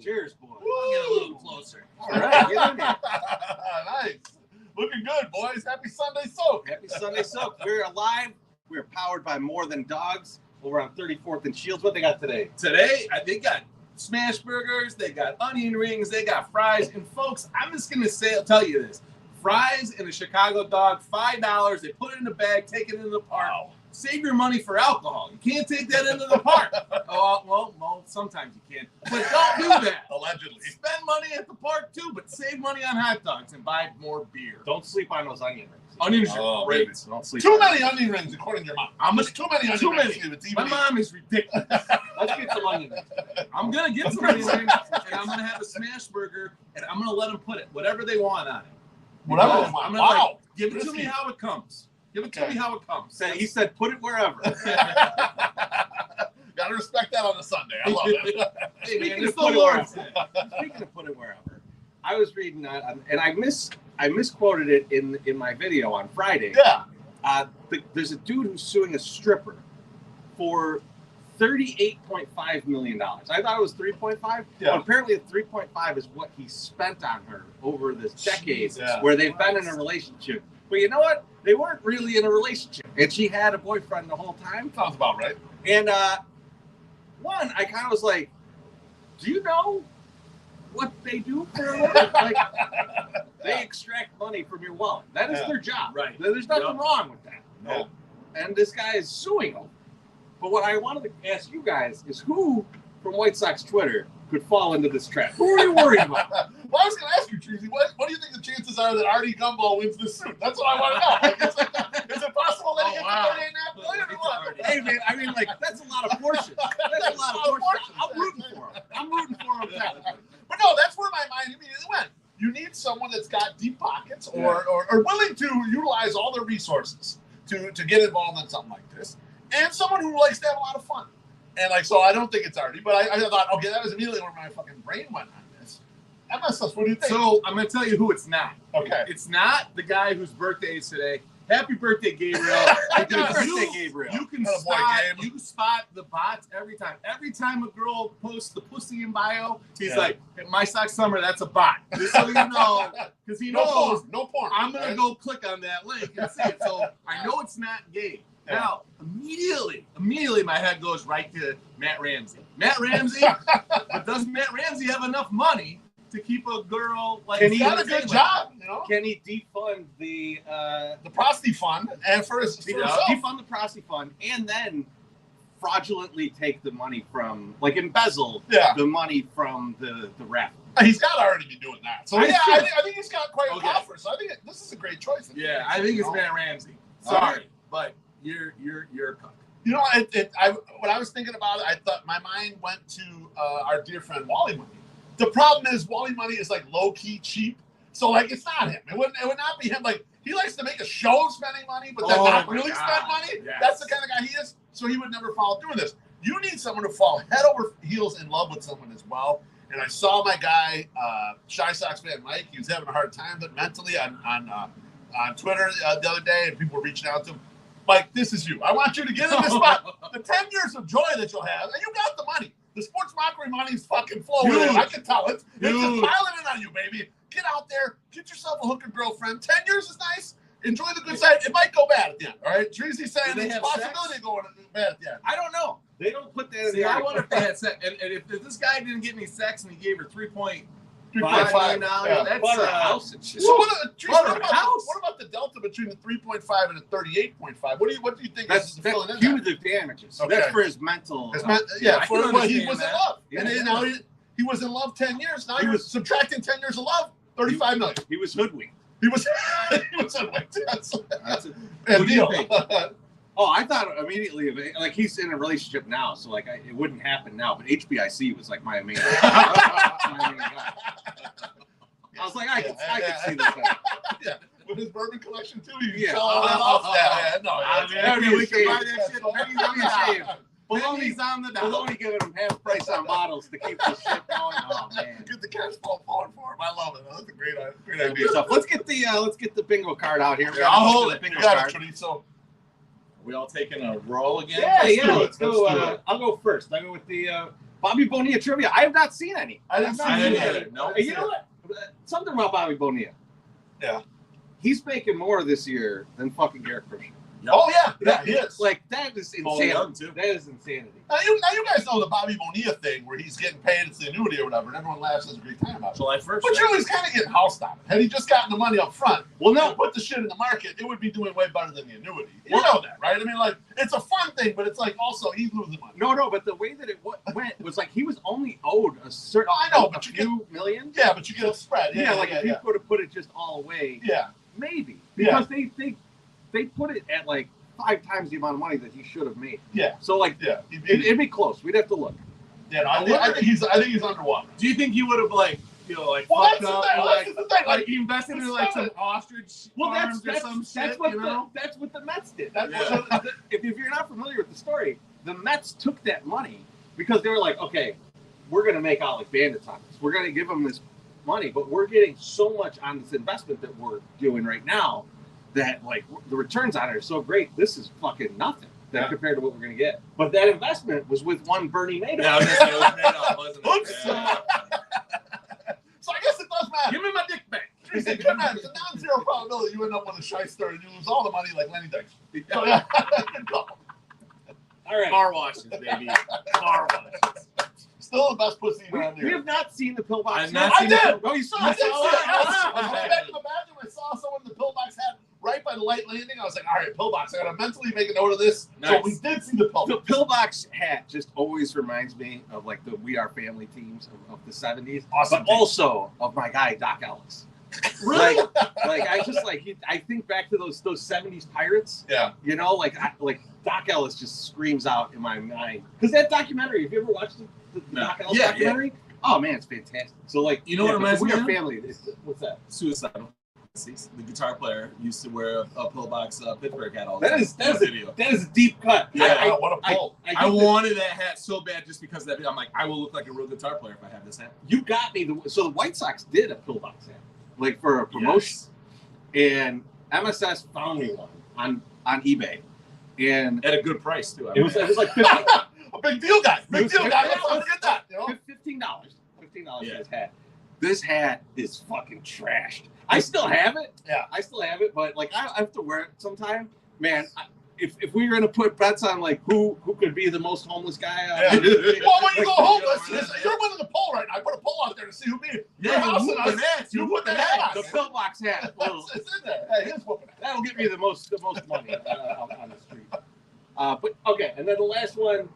Cheers, boy. I'll get a little closer. All right, get in there. Nice. Looking good, boys. Happy Sunday soak. Happy Sunday soak. We're alive. We're powered by More Than Dawgs over on 34th and Shields. What they got today? Today, they got smash burgers, they got onion rings, they got fries. And folks, I'm just going to tell you this. Fries and a Chicago dog, $5. They put it in a bag, take it into the park. Wow. Save your money for alcohol. You can't take that into the park. Well, sometimes you can. But don't do that. Allegedly. Spend money at the park, too, but save money on hot dogs and buy more beer. Don't sleep on those onion rings. Onions are great. Don't sleep Too many onion rings, according to your mom. I'm Just too many onion rings. My mom is ridiculous. Let's get some onion rings. I'm going to get some onion rings, and I'm going to have a smash burger, and I'm going to let them put it, whatever they want on it. Whatever they want. I'm Wow. Like, give it to me how it comes. Give it to me how it comes. He said, put it wherever. Gotta respect that on a Sunday. I love it. Hey, man, Speaking it's of the put it Lord's wherever. Day. Speaking of put it wherever, I was reading and I misquoted it in my video on Friday. Yeah. There's a dude who's suing a stripper for $38.5 million. I thought it was 3.5. Yeah. But apparently 3.5 is what he spent on her over this decade where they've been in a relationship. But you know what? They weren't really in a relationship. And she had a boyfriend the whole time. Sounds about right. And one, I kind of was like, do you know what they do for a living? Like, they extract money from your wallet. That is their job. Right. There's nothing wrong with that. No. And this guy is suing them. But what I wanted to ask you guys is who from White Sox Twitter could fall into this trap? Who are you worried about? Well, I was going to ask you, Treasy, what do you think the chances are that Artie Gumball wins this suit? That's what I want to know. Like, is it possible that he gets $38.5 million or what? Hey, man, I mean, like, that's a lot of portions. That's a lot of portions. I'm rooting for him. I'm rooting for him. But no, that's where my mind immediately went. You need someone that's got deep pockets or willing to utilize all their resources to get involved in something like this. And someone who likes to have a lot of fun. And, like, so I don't think it's Artie. But I thought, okay, that was immediately where my fucking brain went on this. MSS, what do you think? So I'm going to tell you who it's not. Okay. It's not the guy whose birthday is today. Happy birthday, Gabriel. Happy birthday, Gabriel. You can spot the bots every time. Every time a girl posts the pussy in bio, he's like, hey, My Sox Summer, that's a bot. Just so you know, because he knows no porn. I'm going to go click on that link and see it. So I know it's not Gabe. Yeah. Now, immediately my head goes right to Matt Ramsey. Matt Ramsey, but does Matt Ramsey have enough money to keep a girl like? Can he got a good job? You know? Can he defund the Prosty Fund and for defund the Prosty Fund and then fraudulently take the money from, like, embezzle the money from the raffle? He's got to already be doing that. So I think he's got quite a offer. So I think this is a great choice. Yeah, I think it's Matt Ramsey. Sorry, but you're a cuck. You know, when I was thinking about it, I thought my mind went to our dear friend Wally Money. The problem is Wally Money is like low key cheap, so like it's not him. It would not be him. Like he likes to make a show of spending money, but then not really spend money. Yes. That's the kind of guy he is. So he would never follow doing this. You need someone to fall head over heels in love with someone as well. And I saw my guy, Shy Sox fan Mike. He was having a hard time, but mentally on Twitter the other day, and people were reaching out to him. Mike, this is you. I want you to get in this spot. The 10 years of joy that you'll have, and you got the money. The sports mockery money's fucking flowing in. I can tell. It's just piling in on you, baby. Get out there. Get yourself a hooker girlfriend. 10 years is nice. Enjoy the good side. It might go bad at the end, all right? Treasy's saying there's a possibility of going bad at the end. I don't know. They don't put that in the the I wonder if they had sex. And if this guy didn't get any sex and he gave her $3.5 million, that's a house and shit. So what about the delta between the 3.5 and the 38.5? What do you think? That's punitive damages. Okay. That's for his mental. He was in love, and now he was in love 10 years. Now you're subtracting 10 years of love, $35 million. He was hoodwinked. He was hoodwinked. That's a deal. Oh, I thought immediately of it. Like, he's in a relationship now, so like it wouldn't happen now. But HBIC was like my main guy. I was like, I could see this guy. Yeah, with his bourbon collection too. We can buy that shit. Pennies on the shave. Baloney's on the dollar. Baloney giving him half price on bottles to keep the shit going. Oh man, get the cash flow falling for him. I love it. That's a great idea. So let's get the bingo card out here. I'll hold it. Bingo card. So. We all taking a roll again? Yeah. Let's go. I'll go first. I'll go with the Bobby Bonilla trivia. I have not seen any. I didn't see any. No. You know what? Something about Bobby Bonilla. Yeah. He's making more this year than fucking Garrett Crochet. Yep. Oh yeah, he is. Like that is insanity. That is insanity. Now you guys know the Bobby Bonilla thing where he's getting paid, it's the annuity or whatever, and everyone laughs and has a great time about it. July 1st. But really, he's kind of getting housed on it. Had he just gotten the money up front, Well, no, put the shit in the market, it would be doing way better than the annuity. You know that, right? I mean, like, it's a fun thing, but it's like also he's losing money. No, but the way that it went was like he was only owed a certain. No, I know, but a you few million. Yeah, but you get a spread. Yeah, if you could have put it just all away. Yeah. Maybe because they put it at like 5 times the amount of money that he should have made. Yeah. So like, it'd be close. We'd have to look. Yeah, no, I think he's underwater. Do you think you would have like well, fucked that's up, the thing. like you invested in like some ostrich farms or some shit? That's what the Mets did. Yeah. If you're not familiar with the story, the Mets took that money because they were like, okay, we're gonna make out like bandits on this. We're gonna give them this money, but we're getting so much on this investment that we're doing right now that like the returns on it are so great. This is fucking nothing compared to what we're gonna get. But that investment was with one Bernie Madoff. Yeah, it was Madoff, wasn't it? Oops. Yeah. So I guess it does matter. Give me my dick back. It's a non-zero probability you end up with a shyster and you lose all the money like Lenny Dykstra. So yeah, good call. All right. Car washes, baby. Car washes. Still the best pussy around here. We have not seen the pillbox. I've not I seen did. Oh, you saw I it? did see it. I was going back in the bathroom. I saw someone in the pillbox hat right by the light landing. I was like, all right, pillbox. I got to mentally make a note of this. Nice. So we did see the The pillbox. pillbox hat just always reminds me of like the We Are Family teams of the 70s, Awesome. but also of my guy Doc Ellis. Really? Like I just I think back to those 70s Pirates. Yeah. You know, like Doc Ellis just screams out in my mind because that documentary. Have you ever watched the Doc Ellis documentary? Oh man, it's fantastic. So like, you know what reminds me We Are of? Family. What's that? Suicidal. The guitar player used to wear a pillbox Pittsburgh hat all the That time. is a deep cut. Yeah, what a pull. I wanted that hat so bad just because of that. I'm like, I will look like a real guitar player if I have this hat. You got me. So the White Sox did a pillbox hat, like for a promotion, and MSS found me one on eBay, and At a good price too. it was like $50. A big deal guy. Big deal guy. Let's not forget that. You know? $15 for this hat. This hat is fucking trashed. I still have it. Yeah. I still have it, but like I have to wear it sometime. Man, if we were gonna put bets on like who could be the most homeless guy, Yeah. Well, when you go homeless, you're winning the poll right now. I put a poll out there to see who beat it. Your house and us. You put the hat the on. pillbox hat. It's in there. Hey, here's whooping. That'll get me the most money on the street. But okay, and then the last one,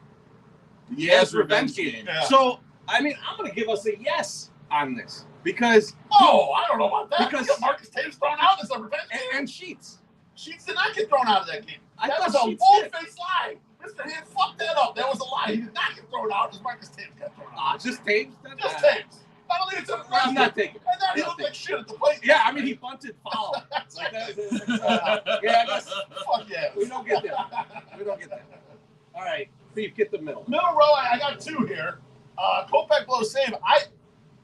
Yes, revenge game. Yeah. So I mean, I'm gonna give us a yes on this because I don't know about that. Because- Because Marcus Tatum's thrown out as a revenge game. and Sheets. Sheets did not get thrown out of that game. I That thought was a Sheets bold-faced lie. Mr. Hand fucked that up. That was a lie. He did not get thrown out as Marcus Tatum got thrown out. Just Taves. Just Tatum. I don't think it's a I'm not taking it. And then he looked like shit at the plate. Yeah, I mean he bunted foul. Like that. Yeah, I guess Fuck yeah. we don't get that. We don't get that. All right, Steve, get the middle. Middle row, I got two here. Kopech blow save.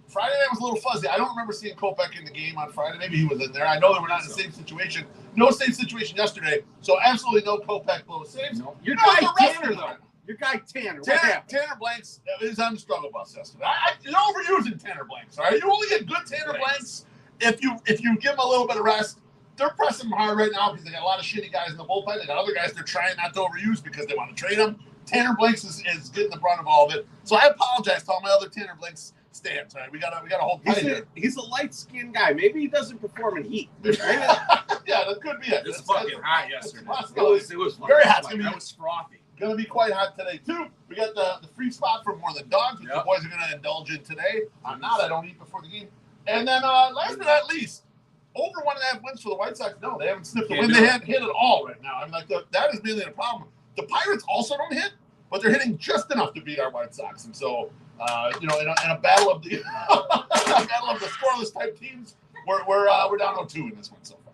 Friday night was a little fuzzy. I don't remember seeing Kopech in the game on Friday. Maybe he was in there. I know they were not in the same situation. No same situation yesterday. So absolutely no Kopech blow saves. No. Your No, guy the rest Tanner of though. them. Your guy Tanner. What happened? Tanner Blanks is on the struggle bus yesterday. You're overusing Tanner Blanks. All right, you only get good Tanner Blanks if you give him a little bit of rest. They're pressing him hard right now because they got a lot of shitty guys in the bullpen. They got other guys they're trying not to overuse because they want to trade them. Tanner Blanks is getting the brunt of all of it. So I apologize to all my other Tanner Blanks stands. Right, we gotta hold tight here. He's a light-skinned guy. Maybe he doesn't perform in heat. Right? Yeah, that could be it. It's fucking hot yesterday. It was Very hot. That was frothy. Going to be quite hot today, too. We got the free spot for more than Dawgs, which the Yep. boys are going to indulge in today. I'm not. I don't eat before the game. And then last but not least, over 1.5 wins for the White Sox. No, they haven't sniffed the Can't win. do They it. haven't hit at all right now. I mean, like that is mainly the problem. The Pirates also don't hit, but they're hitting just enough to beat our White Sox. And so, in a battle of the scoreless type teams, we're down 0-2 in this one so far.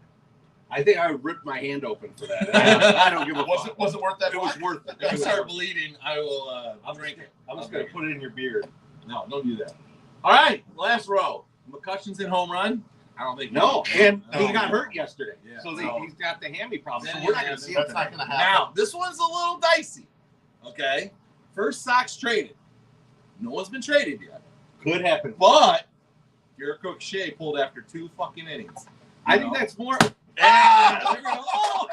I think I would rip my hand open for that. I don't give a fuck. Was it worth that? It was worth it. If you start bleeding, I will drink it. I'm just going to put it in your beard. No, don't do that. All right, last row. McCutcheon's in home run. I don't think No, and No. he got hurt yesterday. Yeah. So No. he's got the hammy problem. So Yeah, we're not yeah, going to see him That's not tonight. going to happen. Now, this one's a little dicey. Okay. First Sox traded. No one's been traded yet. Could happen. But Garrett Crochet pulled after 2 fucking innings. I think that's more. Yeah, there we go. Oh!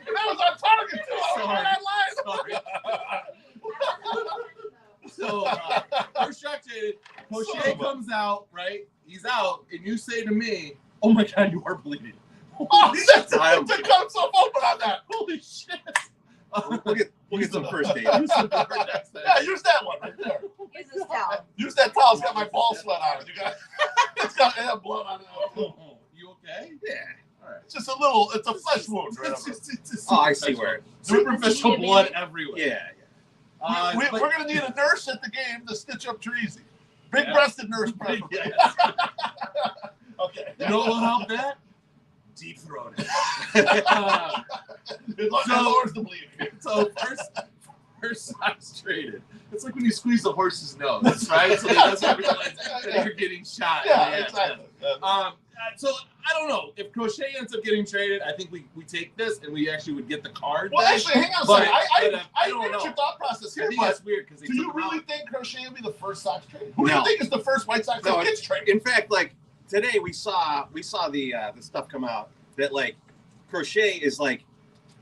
That was on target too. I was on that line. So first shot traded. Crochet comes out, right? He's out, and you say to me, "Oh my God, you are bleeding." Oh, that's to cut himself open on that. Holy shit! We'll get some first data. Use the number next time. Yeah, use that one right there. Use this towel. Use that towel. It's got my ball sweat on it. You got, it's got blood on it. Oh, you okay? Yeah. All right. It's just a little. It's a flesh wound. Right It's a Oh, I see where. superficial blood everywhere. Yeah. we're gonna need a nurse at the game to stitch up Treasy. Big-breasted nurse, preferably. Yes. Okay. You know what will help that? Deep throated. It lowers the bleeding. So first side's traded. It's like when you squeeze the horse's nose, right? So he doesn't realize that you're getting shot. Yeah, exactly. So I don't know if Crochet ends up getting traded. I think we take this and we actually would get the card. Well, back. actually, hang on a But second. I don't get know. your thought process I here, think but that's weird because do you really think Crochet will be the first Sox trade? Who do No. you think is the first White Sox No, that gets traded? In fact, like today we saw the stuff come out that like Crochet is like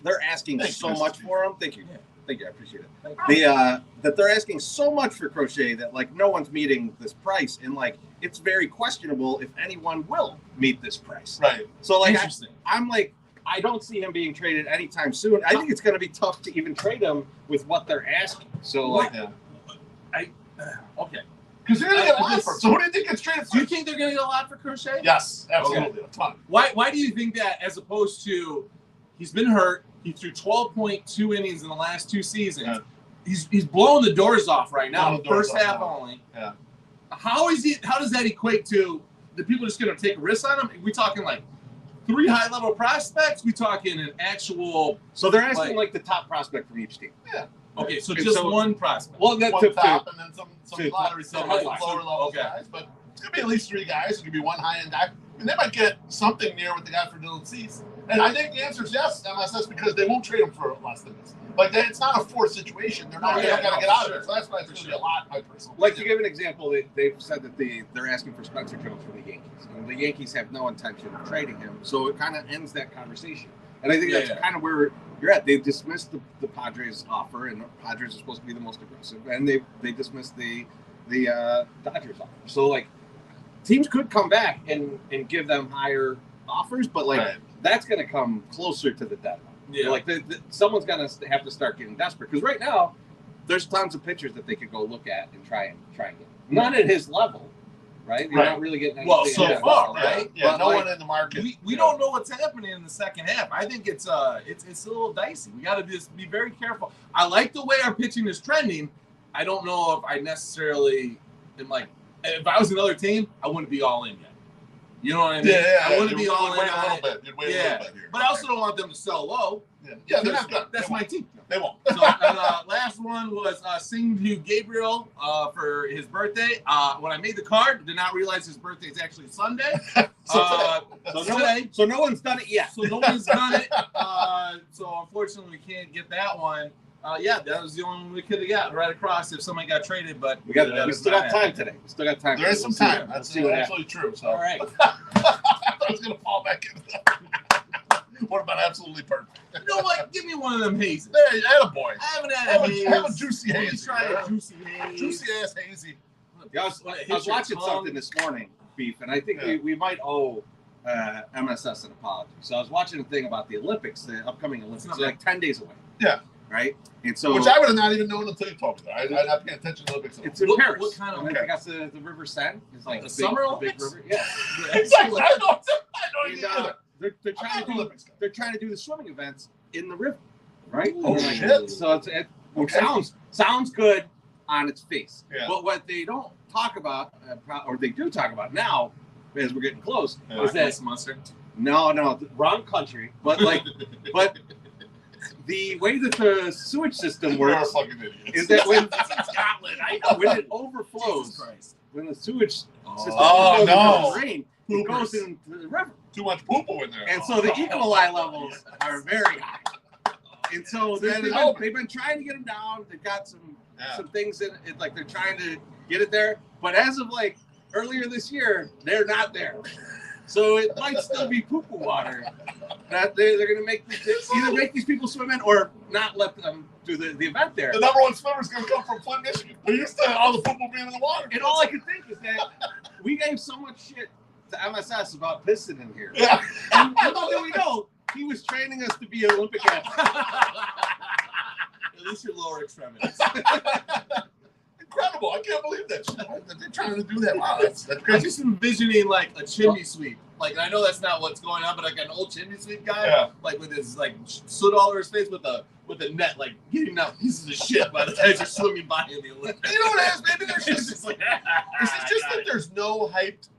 they're asking Thanks, so Mr. much Steve. for him. Thank you. Yeah. Thank you. I appreciate it. Thank you. That they're asking so much for Crochet that like no one's meeting this price, and like it's very questionable if anyone will meet this price. Right. So like Interesting. I'm like I don't see him being traded anytime soon. I think it's going to be tough to even trade him with what they're asking. So like Yeah. Okay. Because you're gonna get a lot This- for him. So who do you think gets traded? Do you first? think they're going to get a lot for Crochet? Yes, absolutely, a ton. Why do you think that as opposed to he's been hurt, he threw 12.2 innings in the last 2 seasons. Yeah. He's blowing the doors off right now. Blowing the doors First off half now. only. Yeah. How does that equate to the people just going to take a risk on him? Are we talking like 3 high-level prospects? We talking an actual so they're asking like the top prospect from each team. okay, so And just so- one prospect. Well, that's One top and then some two. lottery, some Okay. lower level Okay. guys, but it's gonna be at least 3 guys. It's gonna be one high end guy, and they might get something near what they got for Dylan Cease. And I think the answer is yes, MSS, because they won't trade him for less than this. Like it's not a forced situation. They're not. Oh, They yeah, don't gotta no, get for out sure. of it. So that's why it's For gonna be sure. a lot. My personal. Like to opinion. give an example, they've said that they're asking for Spencer Jones from the Yankees, and the Yankees have no intention of trading him. So it kind of ends that conversation. And I think that's kind of where you're at. They dismissed the Padres offer, and the Padres are supposed to be the most aggressive, and they dismissed the Dodgers offer. So like teams could come back and give them higher offers, but like Right. that's going to come closer to the deadline. Yeah. Like someone's going to have to start getting desperate because right now there's tons of pitchers that they could go look at and try and get. Not at his level, right? You're Right. not really getting anything. Well, at so that far, level, right? Yeah, But, no like, one in the market. We don't know what's happening in the second half. I think it's a little dicey. We got to just be very careful. I like the way our pitching is trending. I don't know if I necessarily am like if I was another team, I wouldn't be all in yet. You know what I mean? I wouldn't be all in Wait a on little it. bit. You'd wait a little bit here. But I also don't want them to sell low. Yeah, they're not good. That's They my won't. team. They won't. So last one was sing to Gabriel for his birthday. When I made the card, did not realize his birthday is actually Sunday. So no one's done it yet. So no one's done it. So unfortunately, we can't get that one. That was the only one we could have got right across if somebody got traded. But We still got time today. We still got time. There is some We'll see time. what- That's we'll see what absolutely true. So all right. I thought I was gonna fall back in. What about absolutely perfect? You know what? Give me one of them hazes. There, you had a boy. I haven't had a haze. Have a juicy Let me hazy. try a juicy haze. Juicy ass hazy. Yeah, I was watching something this morning, Beef, and I think we might owe MSS an apology. So I was watching a thing about the Olympics, the upcoming Olympics. They're like 10 days away. Yeah. Right? And so Which I would have not even known until you told me that. I'd not paying attention to the Olympics. it's in What- Paris. what kind of and I think that's the River Seine. It's like The big, Summer big Olympics? river. Yeah. Exactly. I know. And, You either. they're I'm trying not to an do Olympics guy. they're trying to do the swimming events in the river, right? Oh, And shit. So which Okay. sounds good on its face, Yeah. but what they don't talk about, or they do talk about now, as we're getting close, Yeah. is that monster. no, the wrong country, but but the way that the sewage system You're a works fucking idiot. is that when Scotland. I know. when it Jesus overflows, Christ. when the sewage system Oh, goes no. into the rain, it goes Poopers. into the river. Too much poo-poo in there. And so the E. coli levels are very high. And so they've been trying to get them down. They've got some some things in it, like they're trying to get it there. But as of like earlier this year, they're not there. So it might still be poo-poo water that they're going to either make these people swim in or not let them do the event there. The number one swimmer is going to come from Flint, Michigan. They're used to all the poo-poo being in the water. And all I could think is that we gave so much shit to MSS about pissing in here. Yeah. And little did we know, he was training us to be Olympic athletes. At least your lower extremities. Incredible. I can't believe that shit. They're trying to do that. Wow, that's I'm crazy. just envisioning like a chimney sweep. Like, I know that's not what's going on, but like an old chimney sweep guy, like with his like soot all over his face with a net, like getting out pieces of shit by the guys are swimming by in the Olympics. You know what it is? Maybe there's It's just like, is it just that there's no hyped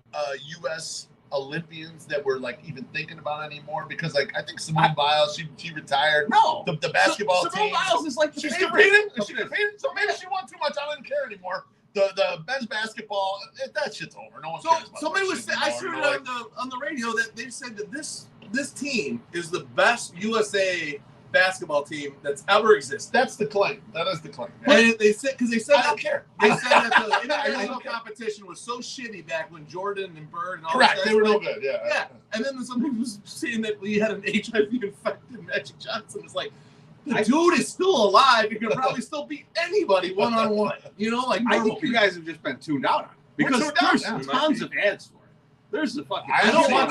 U.S. Olympians that we're like even thinking about anymore? Because like I think Simone Biles, she retired. No. The basketball Simone team. Biles is like the She's favorite. competing. Is she competing? So maybe she won too much. I didn't care anymore. The men's basketball, that shit's over. No one cares about somebody that was shit saying, I anymore. heard You know, on the radio that they said that this team is the best USA basketball team that's ever existed. that's the claim. That is the claim. And they said I don't care. They said that the I international don't care. competition was so shitty back when Jordan and Bird and all Correct. those They guys were no played. good. Yeah. Yeah, and then somebody was saying that we had an HIV infected Magic Johnson. It's like, the dude is still alive. He could probably still beat anybody one-on-one. You know, like I normal think you people. guys have just been tuned out on it. Because tuned out, there's yeah. tons of ads for it. There's the fucking. I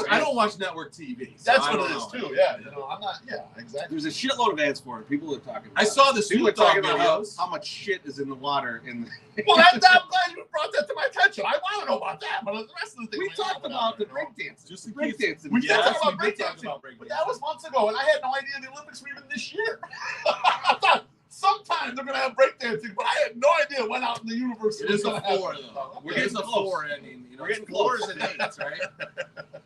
I don't watch network TV. So That's I what don't it is know. too. Yeah. You know, I'm not. Yeah. Exactly. There's a shitload of ads for it. People are talking about I saw the People are Snoop Dogg talking about videos. how much shit is in the water. Well, I'm glad you brought that to my attention. I want to know about that, but the rest of the thing We talked about the breakdance. Just in break case. dancing. We did Yes, talk about we did talk breakdancing, about but breakdancing. that was months ago, and I had no idea the Olympics were even this year. I thought sometime they're going to have breakdancing, but I had no idea it went out in the universe. It is a was gonna four, happen. though. We're It is getting a close. four ending. You know, We're getting fours close. and eights, right?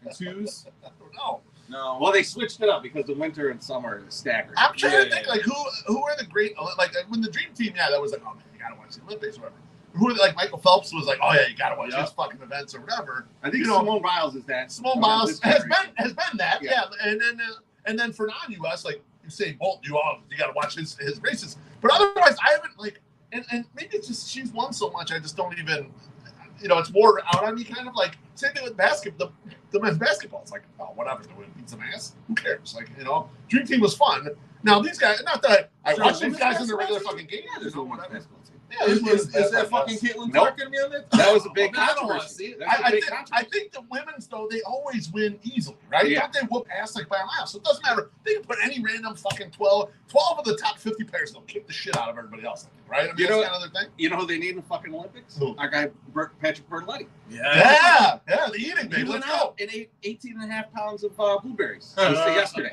And twos. I don't know. No. Well, they switched it up because the winter and summer is staggered. I'm trying Yeah, to think yeah. like who are the great like when the Dream Team, yeah, that was like, oh man, you gotta watch the Olympics or whatever. Who are like Michael Phelps was like, oh yeah, you gotta watch Yeah. his fucking events or whatever. I think You know, Simone Biles is that. Simone Biles this has country. been that, Yeah. yeah. And then for non-US, like you say, Bolt, you gotta watch his races. But otherwise, I haven't like, and maybe it's just she's won so much, I just don't even, it's more out on me kind of like same thing with basketball. The men's basketball, it's like, oh, whatever, they win, beat some ass. Who cares? Like, Dream Team was fun. Now these guys, not that I Sure, watch the these guys in women's the regular basketball fucking game. Yeah, there's no women's basketball team. Yeah, Is that that's fucking us. Caitlin Nope. Clark going to be on it? That was a big I don't want to controversy. see it. That's a big controversy. I think the women's though they always win easily, right? Yeah. Don't they whoop ass like by a mile? So it doesn't matter. They can put any random fucking 12 of the top 50 players. They'll kick the shit out of everybody else, I think, right? I mean, You that's know- kind of their thing. You know who they need in the fucking Olympics? Who? Our guy Patrick Bertoletti. Yeah, the eating, He baby. went Let's go. out and ate 18 and a half pounds of blueberries yesterday.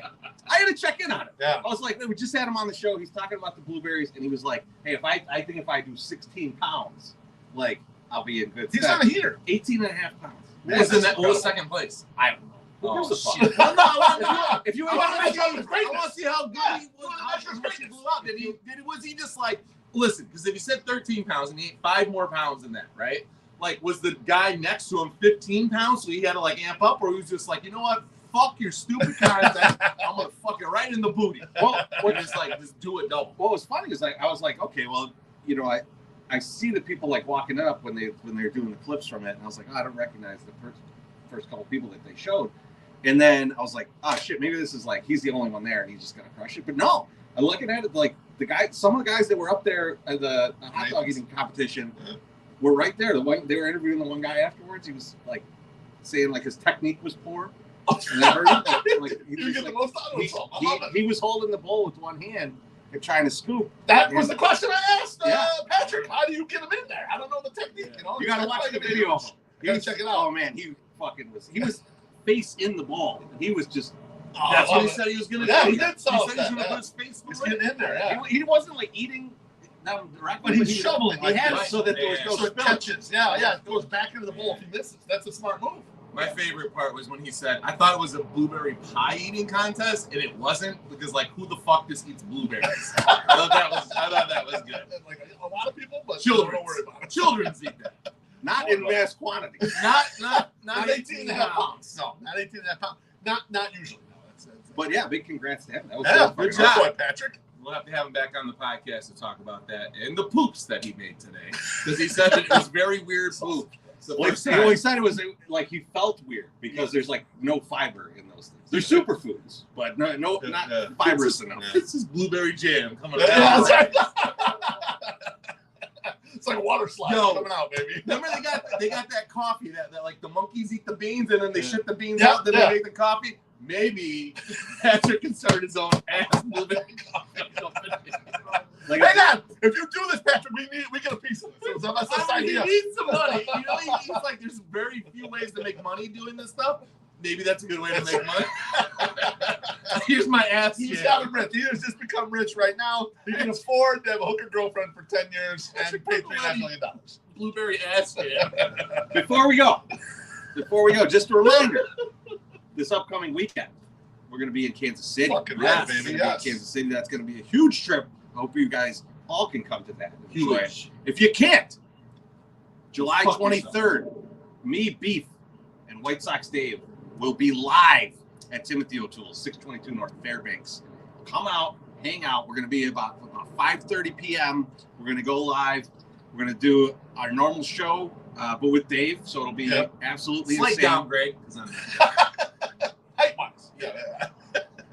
I had to check in on it. Yeah. I was like, we just had him on the show. He's talking about the blueberries, and he was like, hey, I think if I do 16 pounds, like, I'll be in good He's stead. on a heater. 18 and a half pounds. What was second place? I don't know. Who Oh, gives a shit. fuck? If If you I want wanna to measure his I greatness. want to see how good Yeah, he you wanna was. measure his How much he greatness. blew up. Was he just like, listen, because if he said 13 pounds and he ate 5 more pounds than that, right? Like, was the guy next to him 15 pounds, so he had to like amp up, or he was just like, you know what? Fuck your stupid content. I'm gonna fuck it right in the booty. Well, Just do it double. what was funny is I was like, okay, well, I see the people like walking up when they're doing the clips from it, and I was like, oh, I don't recognize the first couple people that they showed, and then I was like, oh shit, maybe this is like he's the only one there and he's just gonna crush it. But no, I'm looking at it like some of the guys that were up there at the hot dog eating competition were right there. They were interviewing the one guy afterwards. He was like saying like his technique was poor. And I heard him, like, he You was get like- the most out of himself. I love it. he was holding the bowl with one hand and trying to scoop. That was the question I asked Yeah. Patrick. How do you get him in there? I don't know the technique. You gotta watch the video. You gotta check it out. Oh man, he was face in the ball. He was just Oh, That's I what he love said he was gonna Yeah, do. he did solve He said he's that, gonna yeah. put his face He's through it. getting in there, yeah. he wasn't like eating them directly, But he's shoveling He like had it this. so that there was Yeah. no So it spill. catches. Yeah, it goes back into the bowl if he misses. That's a smart move. My favorite part was when he said, I thought it was a blueberry pie eating contest, and it wasn't, because like, who the fuck just eats blueberries? I thought that was good. Like a lot of people, but Children. don't worry about it. Children's eat that. Not in mass quantity. Not 18 and a half pounds. No, not 18 and a half pounds. Not usually. No, that's But yeah, big congrats to him. That was yeah, so good fucking job, awesome. Patrick. We'll have to have him back on the podcast to talk about that and the poops that he made today, because he said that it was very weird poop. Well, he said it was like he felt weird because there's like no fiber in those things. They're superfoods, but not fibrous enough. This is blueberry jam coming Yeah, out. It's like a water slide coming out, baby. Remember they got that coffee that like the monkeys eat the beans and then they shit the beans out, then they make the coffee. Maybe Patrick can start his own ass blueberry coffee company. Like, hang on! If you do this, Patrick, we get a piece of this. That's this idea. He needs some money. You know, he's like, there's very few ways to make money doing this stuff. Maybe that's a good way to make money. Here's my ass. He's gotten rich. He has just become rich right now. He can afford to have a hooker girlfriend for 10 years and pay $3.5 million. Blueberry ass jam. Before we go, just a reminder: this upcoming weekend, we're going to be in Kansas City. Fucking right, baby. We're gonna be in Kansas City. That's going to be a huge trip. I hope you guys all can come to that. Huge. If you can't, July 23rd, me, Beef, and White Sox Dave will be live at Timothy O'Toole's, 622 North Fairbanks. Come out, hang out. We're going to be about 5:30 p.m. We're going to go live. We're going to do our normal show, but with Dave, so it'll be absolutely slight insane. downgrade. Height-wise. Yeah.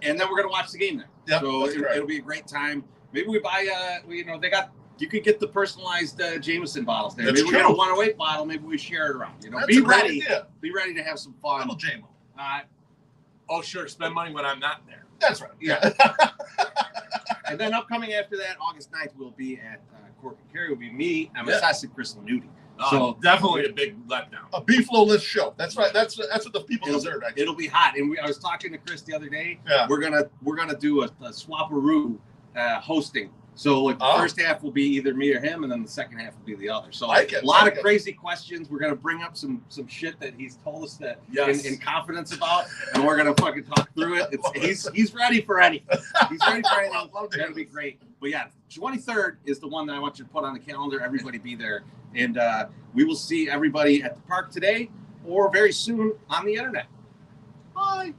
And then we're going to watch the game there. Yep, So it'll be a great time. Maybe we buy, you could get the personalized Jameson bottles there. That's Maybe we get a true. 108 bottle. Maybe we share it around. That's Be a great ready. idea. Be ready to have some fun. Little JMO. Oh, sure. Spend money when I'm not there. That's right. Yeah. And then upcoming after that, August 9th, we'll be at Cork and Kerry. Will be me, Amassassi, Chris Lanuti. So definitely a big letdown. A beef-less show. That's right. That's what the people deserve. Right? It'll be hot. And I was talking to Chris the other day. Yeah. We're gonna do a swap-a-roo hosting. So like the first half will be either me or him, and then the second half will be the other. So a lot of crazy questions. We're gonna bring up some shit that he's told us that in confidence about, and we're gonna fucking talk through it. He's ready for anything. He's ready for anything. It's gonna be great. But yeah, 23rd is the one that I want you to put on the calendar. Everybody be there, and we will see everybody at the park today or very soon on the internet. Bye.